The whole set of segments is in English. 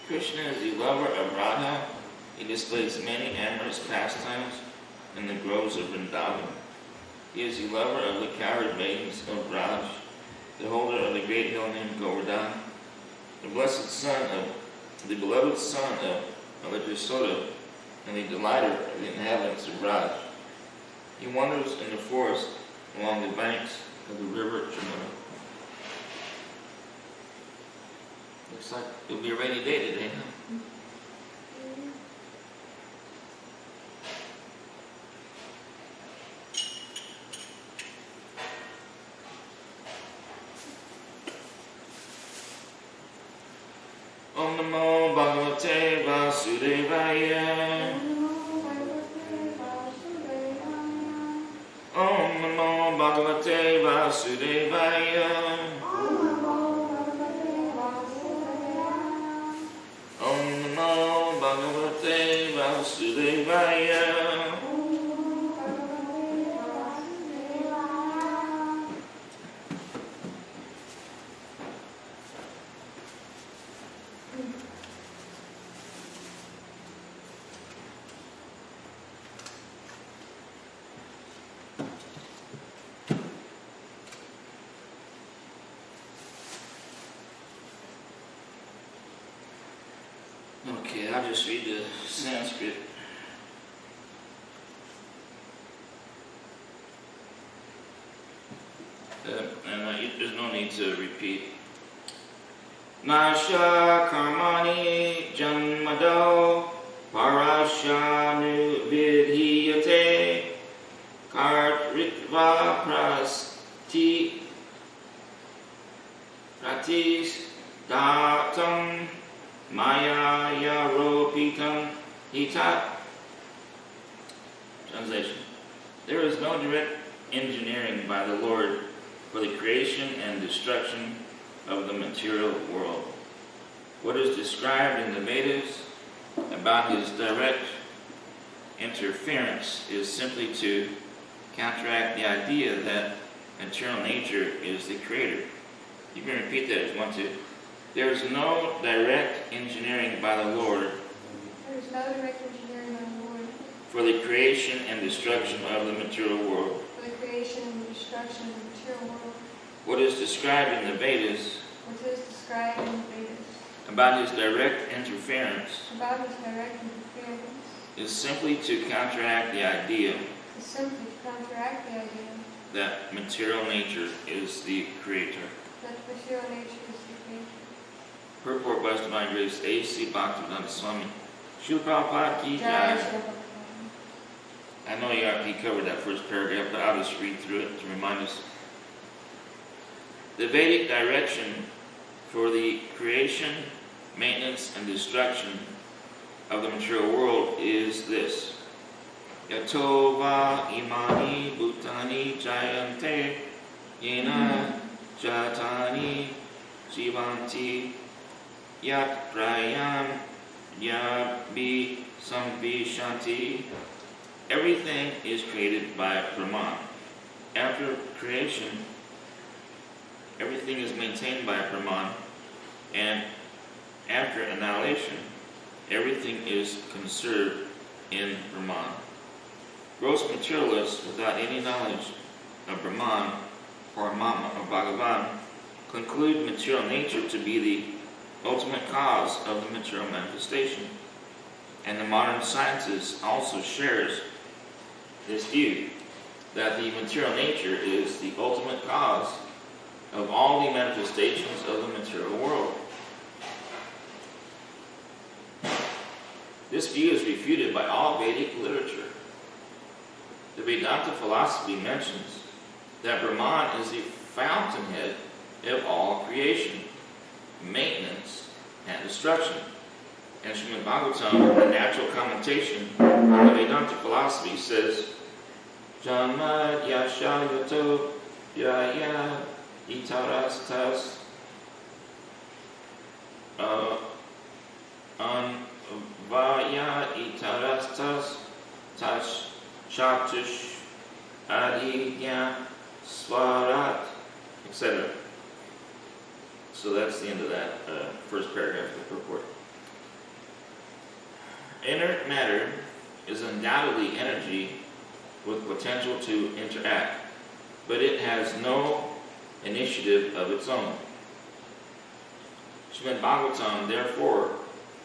Krishna is the lover of Radha. He displays many amorous pastimes in the groves of Vrindavan. He is the lover of the cowherd maidens of Raj, the holder of the great hill named Govardhan, the blessed son of the beloved son of Jasoda, and the delighter of the inhabitants of Raj. He wanders in the forest along the banks of the river Jamuna. Looks like it'll be a rainy day today, huh? Om Namo Bhagavate Vasudevaya. Om Namo Bhagavate Vasudevaya. Om Namo Bhagavate Vasudevaya. Okay, I'll just read the Sanskrit. There's no need to repeat. Nasha karmani janmado parashanu vidhiyate kartritva pratis datam Maya Yaropitam Hitat. Translation. There is no direct engineering by the Lord for the creation and destruction of the material world. What is described in the Vedas about his direct interference is simply to counteract the idea that material nature is the creator. You can repeat that if you want to. There is no direct engineering by the Lord for the creation and destruction of the material world. What is described in the Vedas about his direct interference is simply to counteract the idea that material nature is the creator. Purport by His Divine Grace A.C. Bhaktivedanta Swami. Srila Prabhupada Ki Jai. I know he covered that first paragraph, but I'll just read through it to remind us. The Vedic direction for the creation, maintenance, and destruction of the material world is this. Yatova imani bhutani jayante yena jatani jivanti Yat prayam yabi samvishanti. Everything is created by Brahman. After creation, everything is maintained by Brahman, and after annihilation, everything is conserved in Brahman. Gross materialists without any knowledge of Brahman or Mama or Bhagavan conclude material nature to be the ultimate cause of the material manifestation. And the modern sciences also shares this view that the material nature is the ultimate cause of all the manifestations of the material world. This view is refuted by all Vedic literature. The Vedanta philosophy mentions that Brahman is the fountainhead of all creation, maintenance, and destruction. And Srimad Bhagavatam, a natural commentation on the Vedanta philosophy, says, Janma yashayato yaya itarastas anvaya itarastas tash chatush adhigya swarat, etc. So that's the end of that first paragraph of the purport. Inert matter is undoubtedly energy with potential to interact, but it has no initiative of its own. Srimad Bhagavatam therefore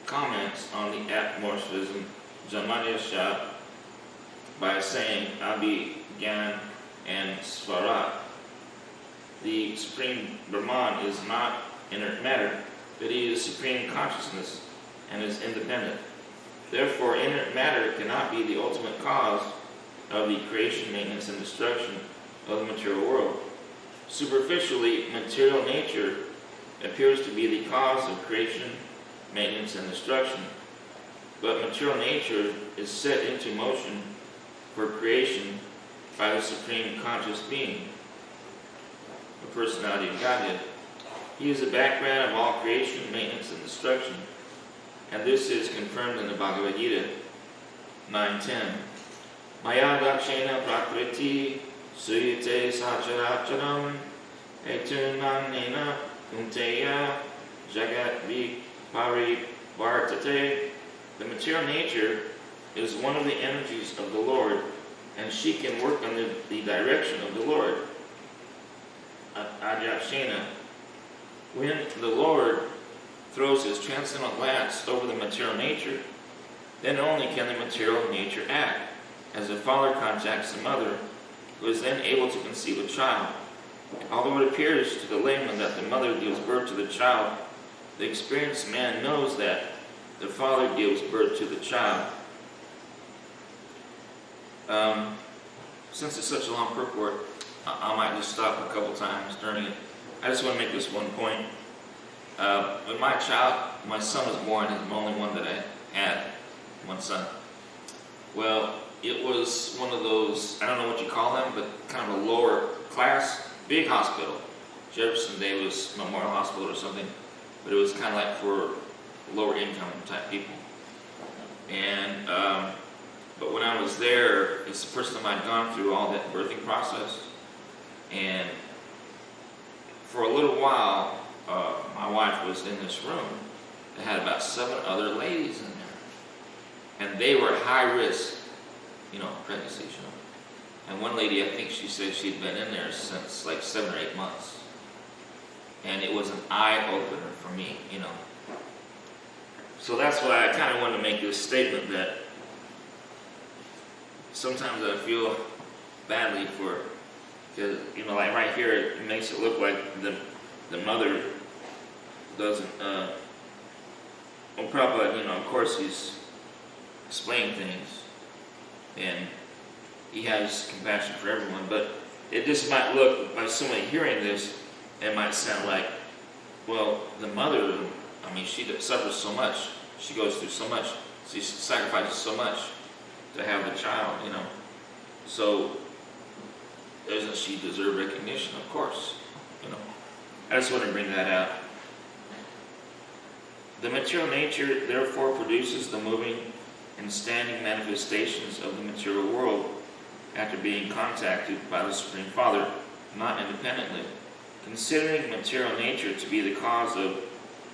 comments on the apomorphism Jamadhyasya by saying Abhigyan and Svarat. The Supreme Brahman is not inert matter, but he is supreme consciousness and is independent. Therefore, inert matter cannot be the ultimate cause of the creation, maintenance, and destruction of the material world. Superficially, material nature appears to be the cause of creation, maintenance, and destruction, but material nature is set into motion for creation by the Supreme Conscious Being, the personality of Godhead. He is the background of all creation, maintenance, and destruction, and this is confirmed in the Bhagavad Gita 9:10. Maya dakshena prakriti suyate sacharacharam etunanena kunteya jagat parivartate. The material nature is one of the energies of the Lord, and she can work under the direction of the Lord. Adakshena. When the Lord throws his transcendental glance over the material nature, then only can the material nature act, as a father contacts the mother, who is then able to conceive a child. Although it appears to the layman that the mother gives birth to the child, the experienced man knows that the father gives birth to the child. Since it's such a long purport, I might just stop a couple times during it. I just want to make this one point. When my son was born, he's the only one that I had, one son. Well, it was one of those, I don't know what you call them, but kind of a lower class, big hospital. Jefferson Davis Memorial Hospital or something. But it was kind of like for lower income type people. And, but when I was there, it's the first time I'd gone through all that birthing process. And for a little while, my wife was in this room that had about 7 other ladies in there. And they were high risk, pregnancies, And one lady, I think she said she'd been in there since like 7 or 8 months. And it was an eye-opener for me, So that's why I kind of wanted to make this statement that sometimes I feel badly for, because, like right here, it makes it look like the mother doesn't, Prabhupada, of course he's explaining things, and he has compassion for everyone, but it just might look, by somebody hearing this, it might sound like, well, the mother, she suffers so much, she goes through so much, she sacrifices so much to have the child, So, doesn't she deserve recognition? Of course, I just want to bring that out. The material nature therefore produces the moving and standing manifestations of the material world after being contacted by the Supreme Father, not independently. Considering material nature to be the cause of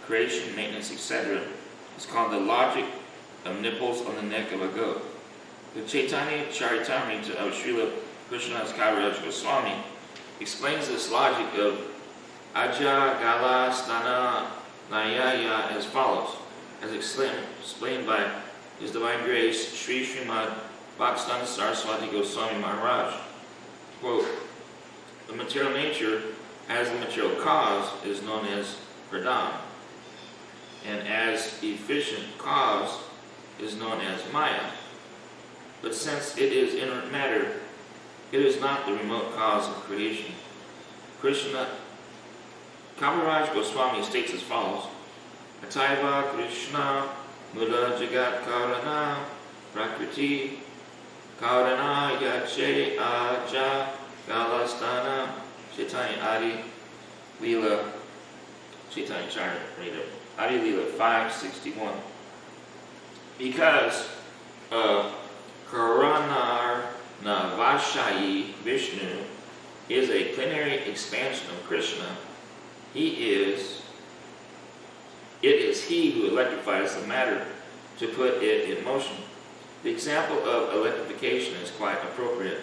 creation, maintenance, etc., is called the logic of nipples on the neck of a goat. The Chaitanya Charitamrita of Srila Krishnadas Kaviraj Goswami explains this logic of Aja Gala Stana Nayaya as follows, as explained by His Divine Grace Sri Srimad Bhaktivedanta Saraswati Goswami Maharaj. Quote, the material nature as the material cause is known as Dham, and as efficient cause is known as Maya. But since it is inert matter, it is not the remote cause of creation. Kaviraj Goswami states as follows, Ataiva Krishna Mula Jagat Karana Prakriti Karana Yache Aja Galastana Chaitanya Adi Leela Chaitanya Charitamrita Adi Leela 561. Because Karanar Navashayi Vishnu is a plenary expansion of Krishna, it is he who electrifies the matter to put it in motion. The example of electrification is quite appropriate.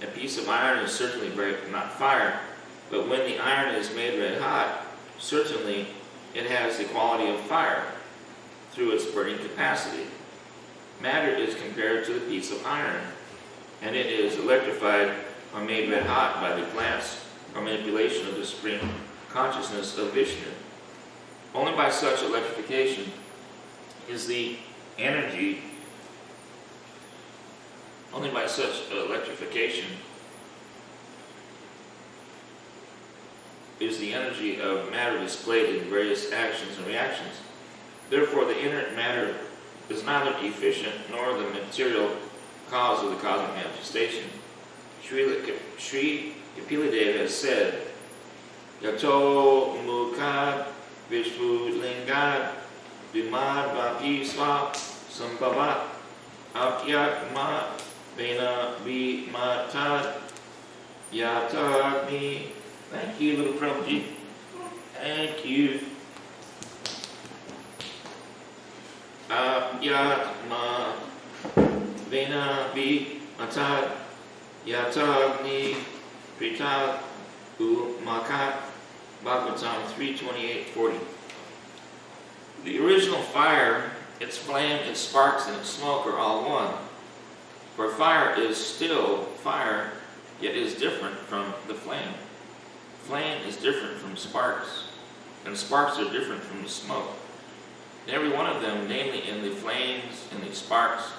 A piece of iron is certainly not fire, but when the iron is made red hot, certainly it has the quality of fire through its burning capacity. Matter is compared to the piece of iron, and it is electrified or made red hot by the glance or manipulation of the supreme consciousness of Vishnu. Only by such electrification is the energy of matter displayed in various actions and reactions. Therefore, the inert matter is neither efficient nor the material cause of the cosmic manifestation. Sri Kapila has said, Yato mukad vishvu lingad vimad vapi sva sambhavat apyatma vena vimatad yatagni. Thank you, little Prabhuji. Thank you. Apyatma vena vimatad yatagni pritad umakat. Bhagavatam 3:28-40. The original fire, its flame, its sparks, and its smoke are all one. For fire is still fire, yet is different from the flame. Flame is different from sparks, and sparks are different from the smoke. In every one of them, namely in the flames, in the sparks,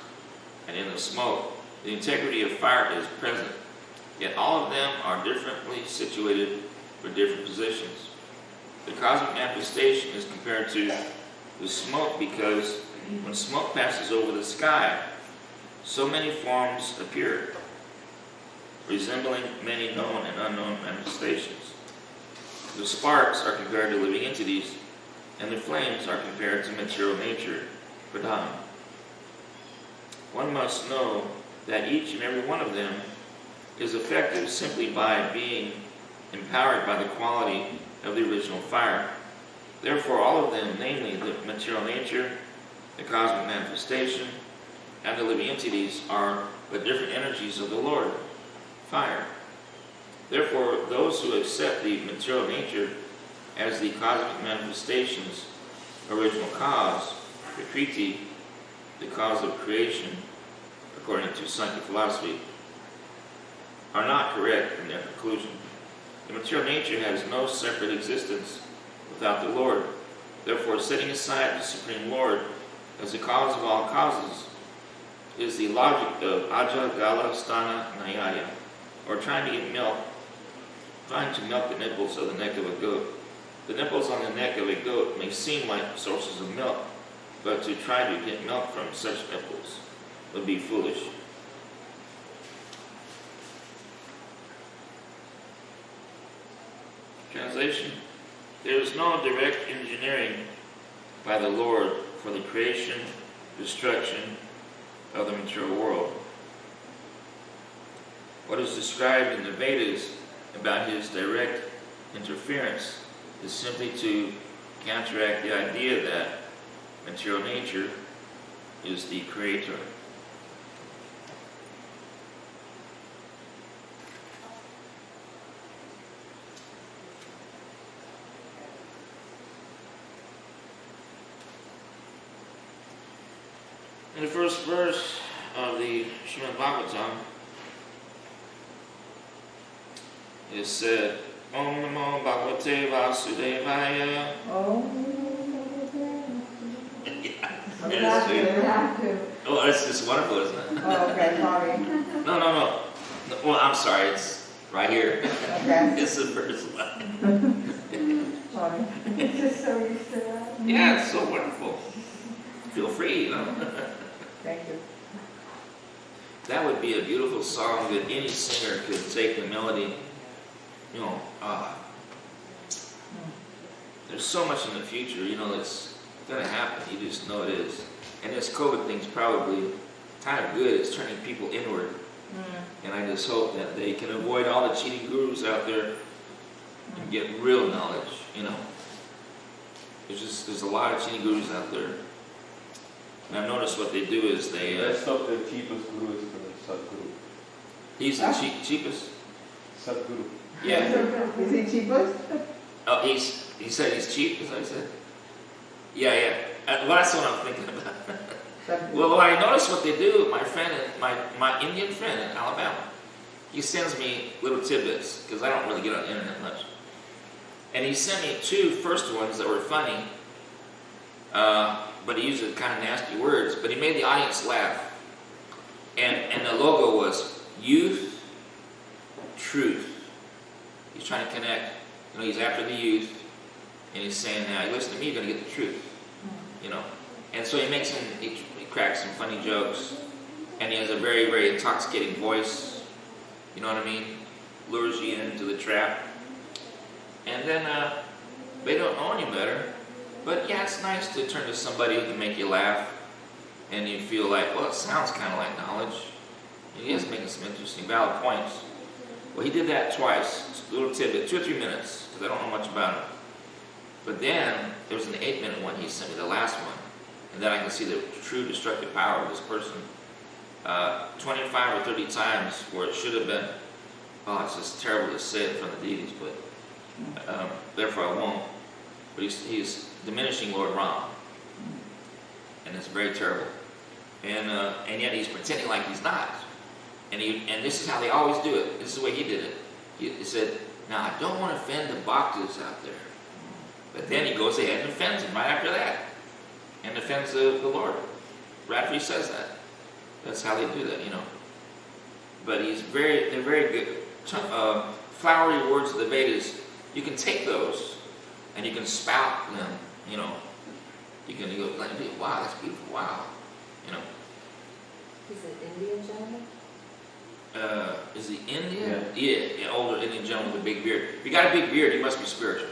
and in the smoke, the integrity of fire is present, yet all of them are differently situated for different positions. The cosmic manifestation is compared to the smoke because when smoke passes over the sky, so many forms appear, resembling many known and unknown manifestations. The sparks are compared to living entities, and the flames are compared to material nature, for Dham. One must know that each and every one of them is effective simply by being empowered by the quality of the original fire. Therefore, all of them, namely the material nature, the cosmic manifestation, and the living entities, are but different energies of the Lord, fire. Therefore, those who accept the material nature as the cosmic manifestation's original cause, Prakriti, the cause of creation, according to Sankhya philosophy, are not correct in their conclusion. The material nature has no separate existence without the Lord. Therefore, setting aside the Supreme Lord as the cause of all causes is the logic of Aja Gala Stana Nayaya, or trying to milk the nipples of the neck of a goat. The nipples on the neck of a goat may seem like sources of milk, but to try to get milk from such nipples would be foolish. Translation: there is no direct engineering by the Lord for the creation, destruction of the material world. What is described in the Vedas about his direct interference is simply to counteract the idea that material nature is the creator. In the first verse of the Srimad Bhagavatam, it is said, Om Namo Bhagavate Vasudevaya. Oh, that's just wonderful, isn't it? Oh, okay, sorry. No. Well, I'm sorry, it's right here. Okay. It's the verse 11. Sorry. It's just so used to that. Yeah, it's so wonderful. Feel free, Thank you. That would be a beautiful song that any singer could take the melody, there's so much in the future, that's going to happen. You just know it is. And this COVID thing's probably kind of good. It's turning people inward. And I just hope that they can avoid all the cheating gurus out there and get real knowledge, There's a lot of cheating gurus out there. And I've noticed what they do is they, Best of the cheapest guru is the Sadguru. he's the cheapest? Sadguru. Yeah. Is he cheapest? Oh, he said he's cheap, as I said? Yeah. Well, that's what I'm thinking about. Well, I noticed what they do. My friend, my Indian friend in Alabama, he sends me little tidbits because I don't really get on the internet much. And he sent me 2 first ones that were funny, but he used kind of nasty words. But he made the audience laugh. And the logo was youth, truth. He's trying to connect. You know, he's after the youth, and he's saying, "Now, you listen to me, you're gonna get the truth." You know, and so he cracks some funny jokes, and he has a very, very intoxicating voice. You know what I mean? Lures you into the trap, and then they don't know any better. But yeah, it's nice to turn to somebody who can make you laugh, and you feel like, well, it sounds kind of like knowledge. And he is making some interesting, valid points. Well, he did that twice, just a little tidbit, 2 or 3 minutes, because I don't know much about him. But then there was an 8-minute one he sent me, the last one, and then I can see the true destructive power of this person 25 or 30 times where it should have been. Oh, it's just terrible to say it in front of the deities, but therefore I won't. But he's diminishing Lord Ram, and it's very terrible. And yet he's pretending like he's not. And this is how they always do it. This is the way he did it. He said, "Now I don't want to offend the bhaktas out there." But then he goes ahead and offends them right after that. And offends the Lord. Right after he says that. That's how they do that, you know. But they're very good. Flowery words of the Vedas, you can take those and you can spout them, you know. You can go like, wow, that's beautiful, wow. You know. Is it Indian gentleman? Is he Indian? Yeah, older Indian gentleman with a big beard. If you got a big beard, you must be spiritual.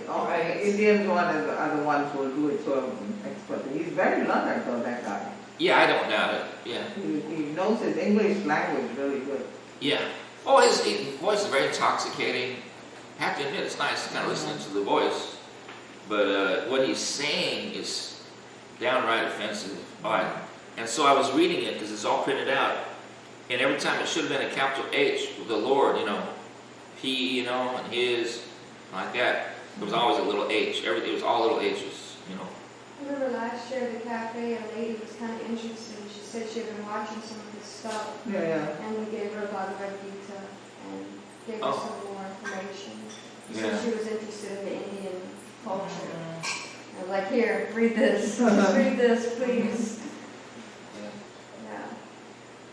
All right, Indians are the ones who will do it so expertly. He's very learned though, that guy. Yeah, I don't doubt it. Yeah. He knows his English language really good. Yeah. Oh, his voice is very intoxicating. I have to admit, it's nice kind of listening to the voice. But what he's saying is downright offensive. And so I was reading it because it's all printed out. And every time it should have been a capital H with the Lord, you know, P, you know, and his, like that. There was always a little H. Everything was all little H's, you know. I remember last year at the cafe, a lady was kind of interested. She said she had been watching some of his stuff. Yeah. And we gave her a Bhagavad Gita and gave her some more information. So Yeah. she was interested in the Indian culture. I was like, here, read this. Just read this, please.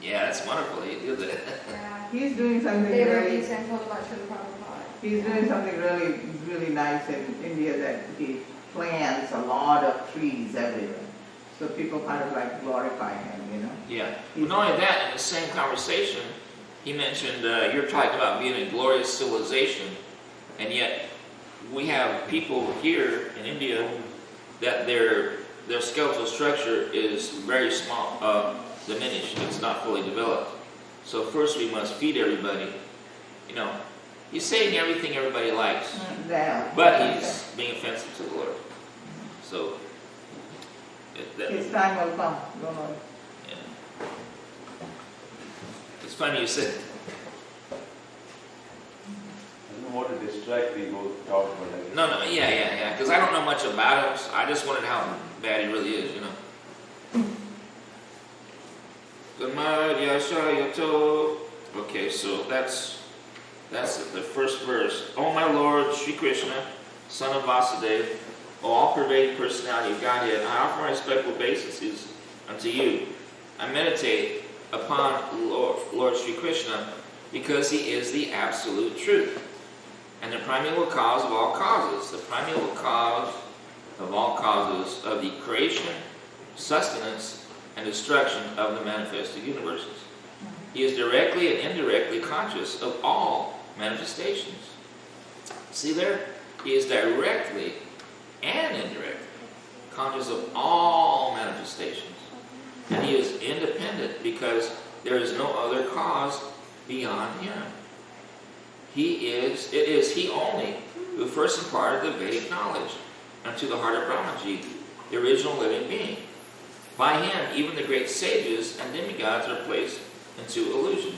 Yeah, that's wonderful. He did that. Yeah. He's doing something They were really. Gita and told about Srila Prabhupada. He's doing something really, really nice in India, that he plants a lot of trees everywhere. So people kind of like glorify him, you know. Yeah. But not only that, in the same conversation, he mentioned you're talking about being a glorious civilization, and yet we have people here in India that their skeletal structure is very small, diminished. It's not fully developed. So first we must feed everybody. You know, he's saying everything everybody likes, Yeah. but he's being offensive to the Lord. So His time will come, don't worry. yeah. It's funny you said. I don't want to distract people talk about it. No, yeah. Because I don't know much about him. So I just wondered how bad he really is, you know. Okay, so that's the first verse. Oh my Lord, Sri Krishna, son of Vasudeva, O all-pervading personality of Godhead, I offer my respectful obeisances unto you. I meditate upon Lord Sri Krishna because he is the absolute truth and the primeval cause of all causes, the primeval cause of all causes of the creation, sustenance, and destruction of the manifested universes. He is directly and indirectly conscious of all manifestations. See there? He is directly and indirectly conscious of all manifestations. And he is independent because there is no other cause beyond him. It is he only who first imparted the Vedic knowledge unto the heart of Brahmaji, the original living being. By him, even the great sages and demigods are placed into illusion.